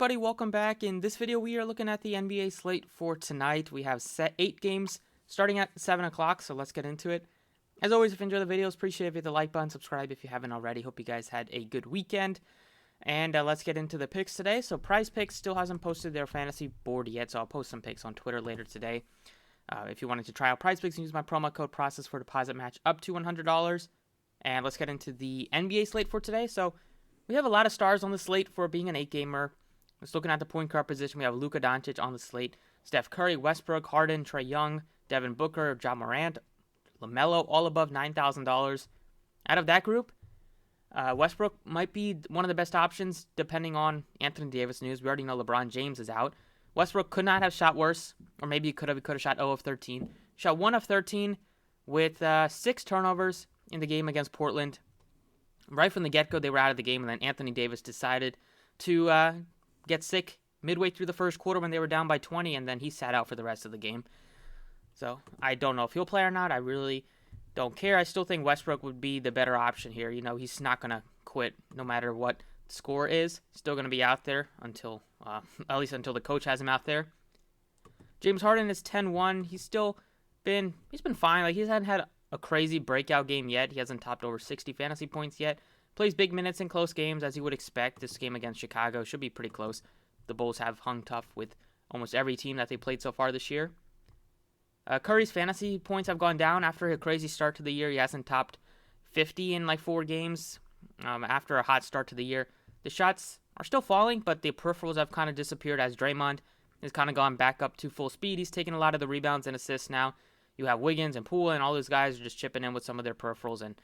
everybody, welcome back. In this video, we are looking at the NBA slate for tonight. We have 8 games starting at 7 o'clock, so let's get into it. As always, if you enjoy the videos, appreciate it if you hit the like button, subscribe if you haven't already. Hope you guys had a good weekend. And let's get into the picks today. So Prize Picks still hasn't posted their fantasy board yet, so I'll post some picks on Twitter later today. If you wanted to try out Prize Picks, use my promo code PROCESS for deposit match up to $100. And let's get into the NBA slate for today. So we have a lot of stars on the slate for being an 8-gamer. Just looking at the point guard position, we have Luka Doncic on the slate, Steph Curry, Westbrook, Harden, Trey Young, Devon Booker, Ja Morant, LaMelo, all above $9,000. Out of that group, Westbrook might be one of the best options depending on Anthony Davis news. We already know LeBron James is out. Westbrook could not have shot worse, or maybe he could have shot 0 of 13. Shot 1 of 13 with 6 turnovers in the game against Portland. Right from the get-go, they were out of the game, and then Anthony Davis decided to get sick midway through the first quarter when they were down by 20, and then he sat out for the rest of the game. So I don't know if he'll play or not. I really don't care. I still think Westbrook would be the better option here. You know, he's not going to quit no matter what the score is. Still going to be out there until, at least until the coach has him out there. James Harden is 10-1. He's been fine. Like, he hasn't had a crazy breakout game yet. He hasn't topped over 60 fantasy points yet. Plays big minutes in close games, as you would expect. This game against Chicago should be pretty close. The Bulls have hung tough with almost every team that they played so far this year. Curry's fantasy points have gone down after a crazy start to the year. He hasn't topped 50 in like 4 games after a hot start to the year. The shots are still falling, but the peripherals have kind of disappeared as Draymond has kind of gone back up to full speed. He's taking a lot of the rebounds and assists now. You have Wiggins and Poole, and all those guys are just chipping in with some of their peripherals, and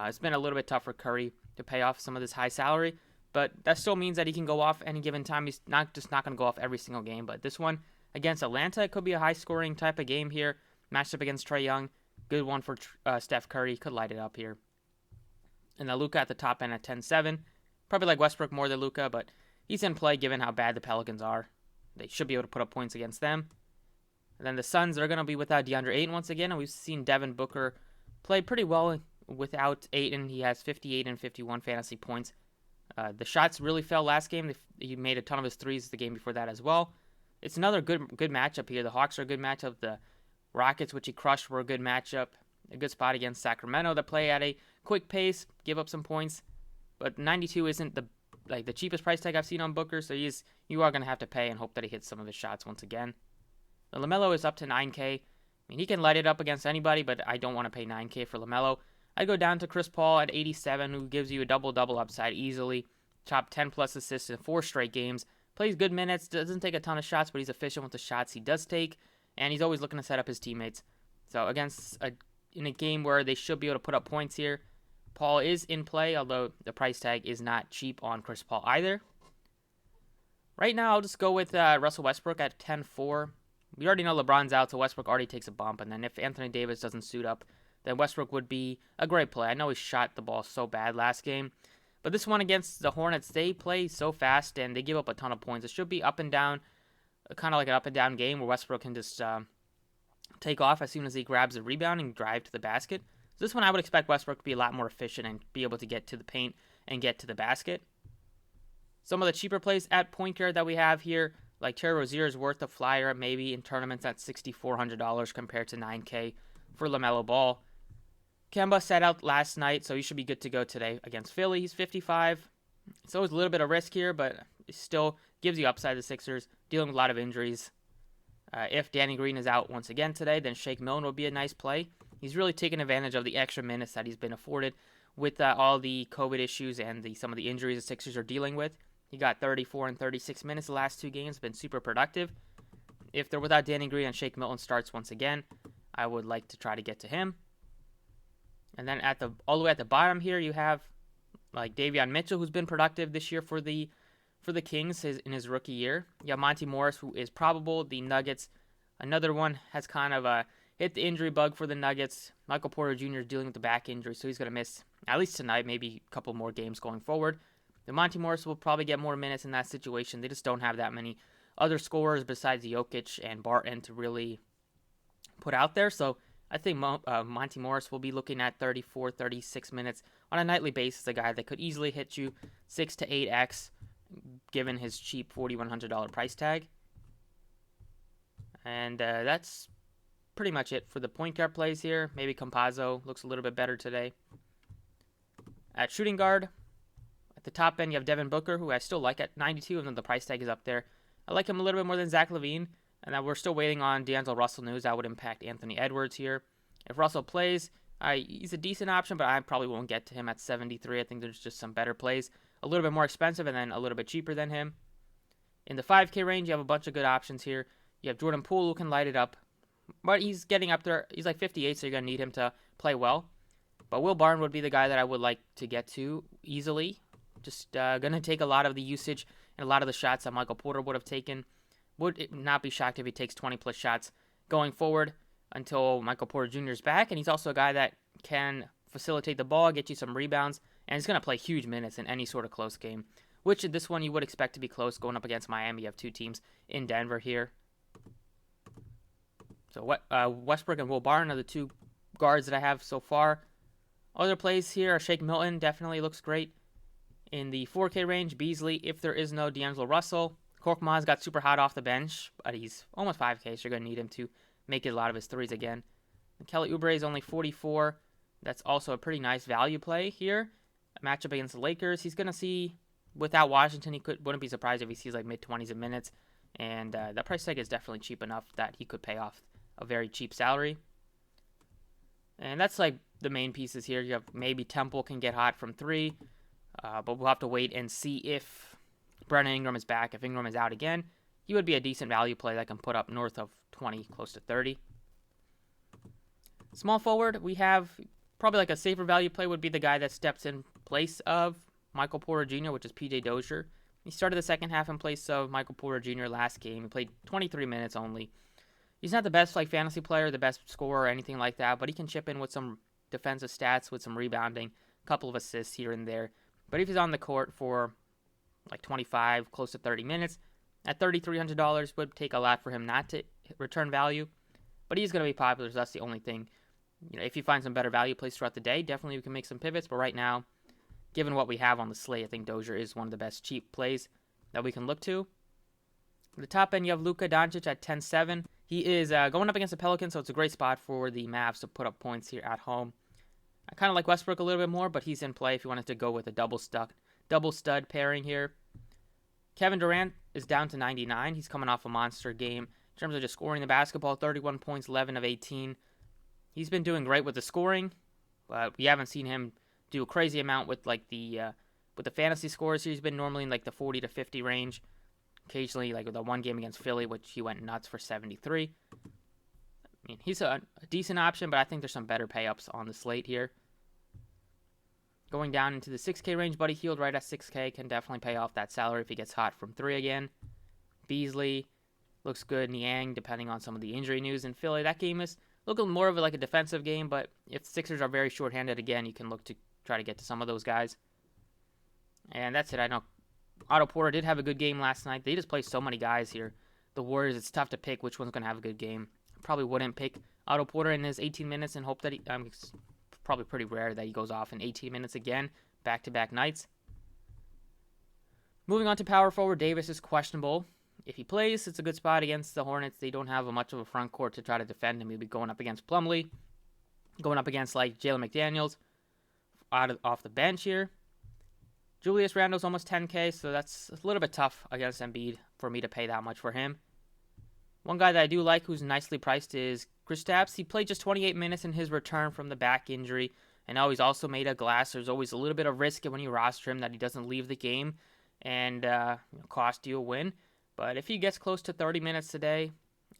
it's been a little bit tough for Curry to pay off some of this high salary, but that still means that he can go off any given time. He's not going to go off every single game, but this one against Atlanta, it could be a high-scoring type of game here. Matched up against Trey Young, good one for Steph Curry, could light it up here. And then Luka at the top end at 10-7. Probably like Westbrook more than Luka, but he's in play given how bad the Pelicans are. They should be able to put up points against them. And then the Suns are going to be without DeAndre Ayton once again, and we've seen Devon Booker play pretty well without Ayton. He has 58 and 51 fantasy points. The shots really fell last game. He made a ton of his threes the game before that as well. It's another good matchup here. The Hawks are a good matchup. The Rockets, which he crushed, were a good matchup. A good spot against Sacramento that play at a quick pace, give up some points. But 92 isn't the cheapest price tag I've seen on Booker, so you are going to have to pay and hope that he hits some of his shots once again. The LaMelo is up to 9K. I mean, he can light it up against anybody, but I don't want to pay 9K for LaMelo. I'd go down to Chris Paul at 87, who gives you a double-double upside easily. Top 10-plus assists in 4 straight games. Plays good minutes, doesn't take a ton of shots, but he's efficient with the shots he does take, and he's always looking to set up his teammates. So in a game where they should be able to put up points here, Paul is in play, although the price tag is not cheap on Chris Paul either. Right now, I'll just go with Russell Westbrook at 10-4. We already know LeBron's out, so Westbrook already takes a bump. And then if Anthony Davis doesn't suit up, then Westbrook would be a great play. I know he shot the ball so bad last game. But this one against the Hornets, they play so fast and they give up a ton of points. It should be up and down, kind of like an up and down game where Westbrook can just take off as soon as he grabs the rebound and drive to the basket. So this one I would expect Westbrook to be a lot more efficient and be able to get to the paint and get to the basket. Some of the cheaper plays at point guard that we have here, like Terry Rozier is worth a flyer maybe in tournaments at $6,400 compared to $9K for LaMelo Ball. Kemba sat out last night, so he should be good to go today against Philly. He's 55. It's always a little bit of risk here, but it still gives you upside the Sixers, dealing with a lot of injuries. If Danny Green is out once again today, then Shake Milton will be a nice play. He's really taken advantage of the extra minutes that he's been afforded with all the COVID issues and some of the injuries the Sixers are dealing with. He got 34 and 36 minutes the last 2 games, been super productive. If they're without Danny Green and Shake Milton starts once again, I would like to try to get to him. And then all the way at the bottom here, you have like Davion Mitchell, who's been productive this year for the Kings in his rookie year. You have Monty Morris, who is probable. The Nuggets, another one, has kind of hit the injury bug for the Nuggets. Michael Porter Jr. is dealing with the back injury, so he's going to miss at least tonight, maybe a couple more games going forward. The Monty Morris will probably get more minutes in that situation. They just don't have that many other scorers besides Jokic and Barton to really put out there. So I think Monty Morris will be looking at 34, 36 minutes on a nightly basis. A guy that could easily hit you 6 to 8x given his cheap $4,100 price tag. And that's pretty much it for the point guard plays here. Maybe Campazzo looks a little bit better today. At shooting guard, at the top end, you have Devon Booker, who I still like at 92, even though the price tag is up there. I like him a little bit more than Zach LaVine, and that we're still waiting on D'Angelo Russell news. That would impact Anthony Edwards here. If Russell plays, he's a decent option, but I probably won't get to him at 73. I think there's just some better plays. A little bit more expensive and then a little bit cheaper than him. In the 5K range, you have a bunch of good options here. You have Jordan Poole, who can light it up, but he's getting up there. He's like 58, so you're going to need him to play well. But Will Barton would be the guy that I would like to get to easily. Just going to take a lot of the usage and a lot of the shots that Michael Porter would have taken. Would not be shocked if he takes 20-plus shots going forward until Michael Porter Jr. is back. And he's also a guy that can facilitate the ball, get you some rebounds, and he's going to play huge minutes in any sort of close game, which in this one you would expect to be close going up against Miami. You have two teams in Denver here. So Westbrook and Will Barton are the two guards that I have so far. Other plays here are Shake Milton, definitely looks great. In the 4K range, Beasley, if there is no D'Angelo Russell. Korkmaz got super hot off the bench, but he's almost 5K, so you're going to need him to make a lot of his threes again. And Kelly Oubre is only 44. That's also a pretty nice value play here. A matchup against the Lakers. He's going to see, without Washington, wouldn't be surprised if he sees like mid-20s in minutes. And that price tag is definitely cheap enough that he could pay off a very cheap salary. And that's like the main pieces here. You have maybe Temple can get hot from 3. But we'll have to wait and see if Brandon Ingram is back. If Ingram is out again, he would be a decent value play that can put up north of 20, close to 30. Small forward, we have probably like a safer value play would be the guy that steps in place of Michael Porter Jr., which is PJ Dozier. He started the second half in place of Michael Porter Jr. last game. He played 23 minutes only. He's not the best like fantasy player, the best scorer or anything like that, but he can chip in with some defensive stats, with some rebounding, a couple of assists here and there. But if he's on the court for like 25, close to 30 minutes, at $3,300 would take a lot for him not to return value. But he's going to be popular, so that's the only thing. If you find some better value plays throughout the day, definitely we can make some pivots. But right now, given what we have on the slate, I think Dozier is one of the best cheap plays that we can look to. At the top end, you have Luka Doncic at 10-7. He is going up against the Pelicans, so it's a great spot for the Mavs to put up points here at home. I kind of like Westbrook a little bit more, but he's in play if you wanted to go with a double stud pairing here. Kevin Durant is down to 99. He's coming off a monster game. In terms of just scoring the basketball, 31 points, 11 of 18. He's been doing great with the scoring, but we haven't seen him do a crazy amount with like the fantasy scores. He's been normally in like the 40 to 50 range. Occasionally, like with the one game against Philly, which he went nuts for 73. I mean, he's a decent option, but I think there's some better pay-ups on the slate here. Going down into the 6K range, Buddy Hield right at 6K can definitely pay off that salary if he gets hot from 3 again. Beasley looks good. Niang, depending on some of the injury news in Philly. That game is looking more of like a defensive game, but if the Sixers are very shorthanded again, you can look to try to get to some of those guys. And that's it. I know Otto Porter did have a good game last night. They just play so many guys here. The Warriors, it's tough to pick which one's going to have a good game. Probably wouldn't pick Otto Porter in his 18 minutes and hope that it's probably pretty rare that he goes off in 18 minutes again, back-to-back nights. Moving on to power forward, Davis is questionable. If he plays, it's a good spot against the Hornets. They don't have much of a front court to try to defend him. He'll be going up against Plumlee, going up against like Jalen McDaniels off the bench here. Julius Randle's almost 10K, so that's a little bit tough against Embiid for me to pay that much for him. One guy that I do like who's nicely priced is Kristaps. He played just 28 minutes in his return from the back injury, and now he's also made of glass. There's always a little bit of risk when you roster him that he doesn't leave the game and cost you a win. But if he gets close to 30 minutes today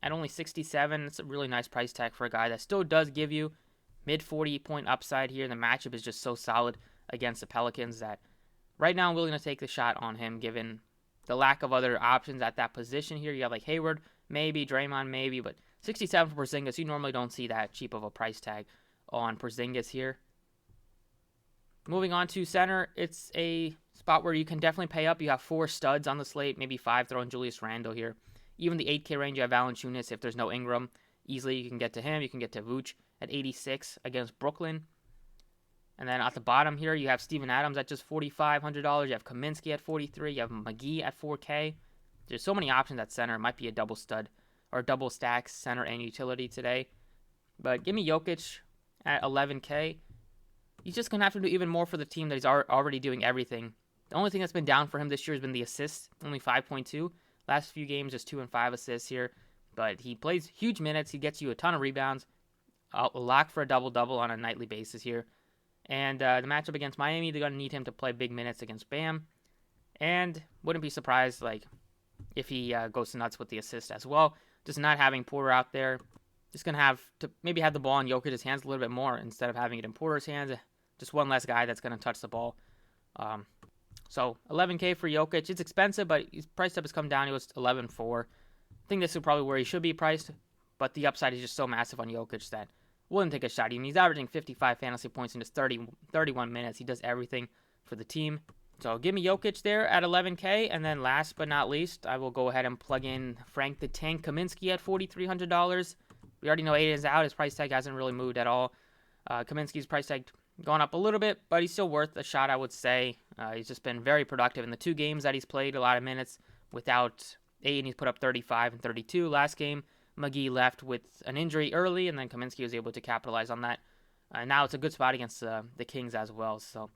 at only 67, it's a really nice price tag for a guy that still does give you mid 40-point upside here. The matchup is just so solid against the Pelicans that right now I'm willing to take the shot on him given the lack of other options at that position here. You have like Hayward, maybe, Draymond, maybe, but 67 for Porzingis, you normally don't see that cheap of a price tag on Porzingis here. Moving on to center, it's a spot where you can definitely pay up. You have 4 studs on the slate, maybe 5 throwing Julius Randle here. Even the 8K range, you have Valanciunas. If there's no Ingram, easily you can get to him. You can get to Vooch at 86 against Brooklyn. And then at the bottom here, you have Steven Adams at just $4,500. You have Kaminski at 43. You have McGee at 4K. There's so many options at center. It might be a double stud or double stack center and utility today. But give me Jokic at 11K. He's just going to have to do even more for the team that he's already doing everything. The only thing that's been down for him this year has been the assists, only 5.2. Last few games, just 2 and 5 assists here. But he plays huge minutes. He gets you a ton of rebounds. A lock for a double-double on a nightly basis here. And the matchup against Miami, they're going to need him to play big minutes against Bam. And wouldn't be surprised if he goes nuts with the assist as well. Just not having Porter out there. Just going to have to maybe have the ball in Jokic's hands a little bit more instead of having it in Porter's hands. Just one less guy that's going to touch the ball. So 11K for Jokic. It's expensive, but his price tag has come down. He was 11.4. I think this is probably where he should be priced. But the upside is just so massive on Jokic that wouldn't take a shot. I mean, he's averaging 55 fantasy points in just 31 minutes. He does everything for the team. So give me Jokic there at 11K. And then last but not least, I will go ahead and plug in Frank the Tank Kaminski at $4,300. We already know Aiden is out. His price tag hasn't really moved at all. Kaminski's price tag gone up a little bit, but he's still worth a shot, I would say. He's just been very productive in the 2 games that he's played, a lot of minutes without Aiden. He's put up 35 and 32. Last game, McGee left with an injury early, and then Kaminski was able to capitalize on that. Now it's a good spot against the Kings as well. So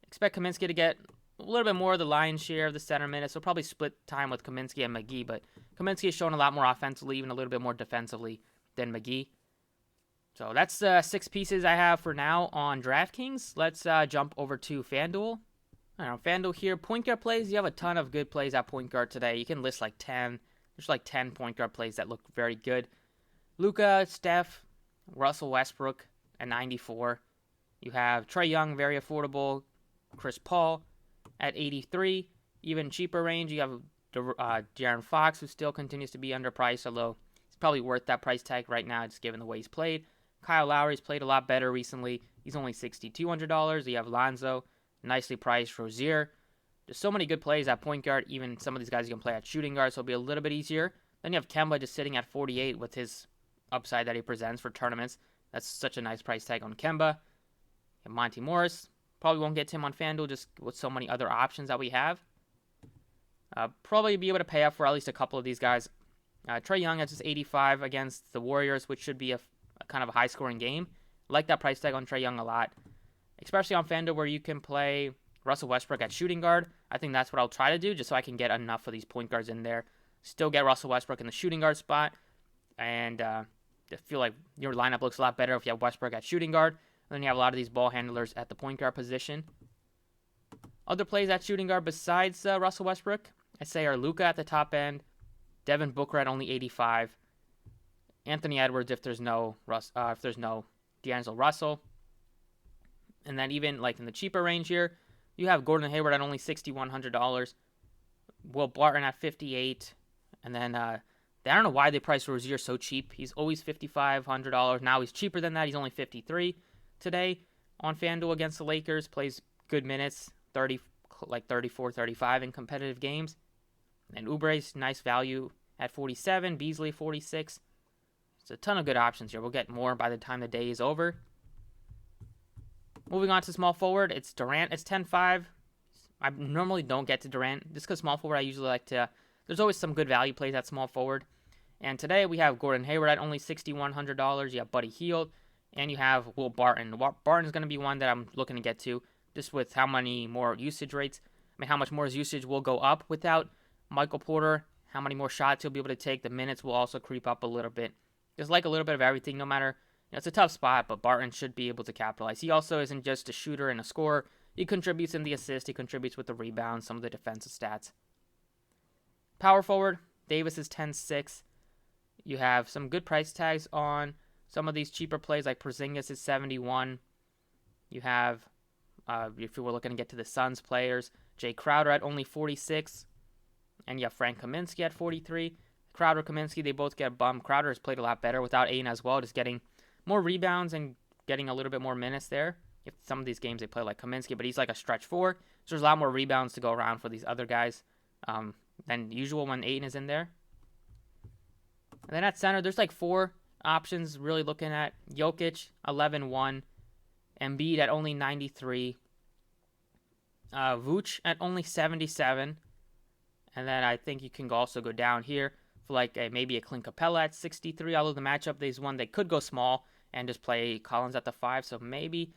expect Kaminski to get a little bit more of the lion's share of the center minutes. So probably split time with Kaminski and McGee, but Kaminski has shown a lot more offensively, even a little bit more defensively than McGee. So that's 6 pieces I have for now on DraftKings. Let's jump over to FanDuel. FanDuel here, point guard plays. You have a ton of good plays at point guard today. You can list like 10. There's like 10 point guard plays that look very good. Luka, Steph, Russell Westbrook at 94. You have Trey Young, very affordable. Chris Paul at 83. Even cheaper range, you have De'Aaron Fox, who still continues to be underpriced, although he's probably worth that price tag right now, just given the way he's played. Kyle Lowry's played a lot better recently. He's only $6,200. You have Lonzo, nicely priced. Rozier. There's so many good plays at point guard. Even some of these guys you can play at shooting guard, so it'll be a little bit easier. Then you have Kemba just sitting at 48 with his upside that he presents for tournaments. That's such a nice price tag on Kemba. And Monty Morris. Probably won't get him on FanDuel just with so many other options that we have. Probably be able to pay up for at least a couple of these guys. Trey Young has just 85 against the Warriors, which should be a kind of a high-scoring game. I like that price tag on Trey Young a lot, especially on FanDuel where you can play Russell Westbrook at shooting guard. I think that's what I'll try to do just so I can get enough of these point guards in there. Still get Russell Westbrook in the shooting guard spot. And I feel like your lineup looks a lot better if you have Westbrook at shooting guard. And then you have a lot of these ball handlers at the point guard position. Other plays at shooting guard besides Russell Westbrook, I say are Luka at the top end. Devon Booker at only 85. Anthony Edwards if there's no D'Angelo Russell. And then even like in the cheaper range here, you have Gordon Hayward at only $6,100. Will Barton at 58. And then I don't know why they priced Rozier so cheap. He's always $5,500. Now he's cheaper than that. He's only 53 today on FanDuel against the Lakers. Plays good minutes, 34, 35 in competitive games. And Oubre's nice value at 47. Beasley 46. It's a ton of good options here. We'll get more by the time the day is over. Moving on to small forward, it's Durant. It's 10-5. I normally don't get to Durant just because small forward I usually like to. There's always some good value plays at small forward. And today we have Gordon Hayward at only $6,100. You have Buddy Hield, and you have Will Barton. Barton's going to be one that I'm looking to get to just with how many more usage rates. I mean, how much more his usage will go up without Michael Porter. How many more shots he'll be able to take. The minutes will also creep up a little bit. Just like a little bit of everything, no matter. It's a tough spot, but Barton should be able to capitalize. He also isn't just a shooter and a scorer. He contributes in the assist. He contributes with the rebounds, some of the defensive stats. Power forward, Davis is 10-6. You have some good price tags on some of these cheaper plays, like Porzingis is 71. You have, if you were looking to get to the Suns players, Jay Crowder at only 46. And you have Frank Kaminski at 43. Crowder, Kaminski, they both get a bump. Crowder has played a lot better without Aiden as well, just getting more rebounds and getting a little bit more minutes there. If some of these games they play like Kaminski, but he's like a stretch 4. So there's a lot more rebounds to go around for these other guys than usual when Aiden is in there. And then at center, there's like 4 options really looking at. Jokic, 11-1. Embiid at only 93. Vooch at only 77. And then I think you can also go down here for like maybe a Clint Capella at 63. Although the matchup is one they could go small and just play Collins at the 5. So maybe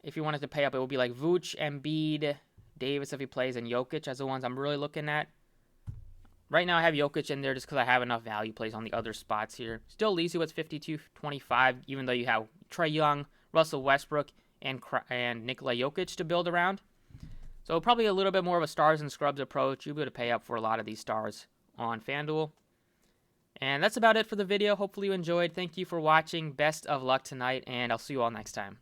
if you wanted to pay up, it would be like Vooch, Embiid, Davis if he plays, and Jokic as the ones I'm really looking at. Right now I have Jokic in there just because I have enough value plays on the other spots here. Still leaves you with 52-25, even though you have Trey Young, Russell Westbrook, and Nikola Jokic to build around. So probably a little bit more of a stars and scrubs approach. You'll be able to pay up for a lot of these stars on FanDuel. And that's about it for the video. Hopefully you enjoyed. Thank you for watching. Best of luck tonight, and I'll see you all next time.